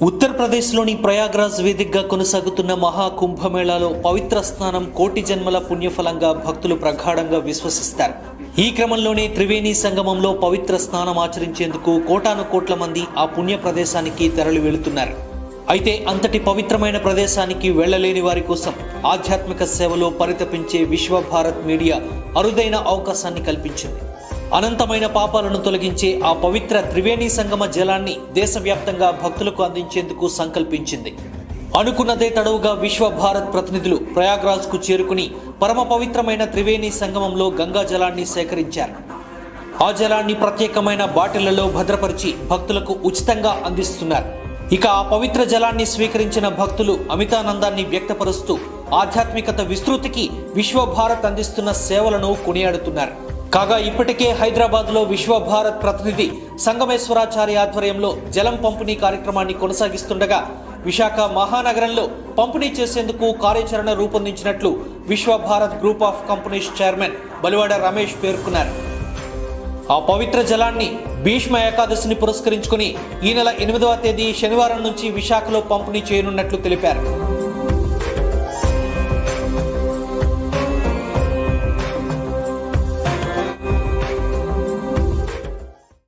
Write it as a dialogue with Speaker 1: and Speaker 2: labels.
Speaker 1: ఉత్తరప్రదేశ్లోని ప్రయాగ్రాజ్ వేదికగా కొనసాగుతున్న మహాకుంభమేళాలో పవిత్ర స్నానం కోటి జన్మల పుణ్యఫలంగా భక్తులు ప్రగాఢంగా విశ్వసిస్తారు. ఈ క్రమంలోనే త్రివేణి సంగమంలో పవిత్ర స్నానం ఆచరించేందుకు కోటాను కోట్ల మంది ఆ పుణ్య ప్రదేశానికి తరలి వెళుతున్నారు. అయితే అంతటి పవిత్రమైన ప్రదేశానికి వెళ్లలేని వారి కోసం ఆధ్యాత్మిక సేవలో పరితపించే విశ్వభారత్ మీడియా అరుదైన అవకాశాన్ని కల్పించింది. అనంతమైన పాపాలను తొలగించే ఆ పవిత్ర త్రివేణి సంగమ జలాన్ని దేశవ్యాప్తంగా భక్తులకు అందించేందుకు సంకల్పించింది. అనుకున్నదే తడవుగా విశ్వభారత్ ప్రతినిధులు ప్రయాగ్రాజ్కు చేరుకుని పరమ పవిత్రమైన త్రివేణి సంగమంలో గంగా జలాన్ని సేకరించారు. ఆ జలాన్ని ప్రత్యేకమైన బాటిళ్లలో భద్రపరిచి భక్తులకు ఉచితంగా అందిస్తున్నారు. ఇక ఆ పవిత్ర జలాన్ని స్వీకరించిన భక్తులు అమితానందాన్ని వ్యక్తపరుస్తూ ఆధ్యాత్మికత విస్తృతికి విశ్వభారత్ అందిస్తున్న సేవలను కొనియాడుతున్నారు. కాగా ఇప్పటికే హైదరాబాద్లో విశ్వభారత్ ప్రతినిధి సంగమేశ్వరాచార్య ఆధ్వర్యంలో జలం పంపిణీ కార్యక్రమాన్ని కొనసాగిస్తుండగా విశాఖ మహానగరంలో పంపిణీ చేసేందుకు కార్యాచరణ రూపొందించినట్లు Vishwabharat group of companies chairman Balivada Ramesh పేర్కొన్నారు. ఆ పవిత్ర జలాన్ని భీష్మ ఏకాదశిని పురస్కరించుకుని ఈ నెల 8వ తేదీ శనివారం నుంచి విశాఖలో పంపిణీ చేయనున్నట్లు తెలిపారు.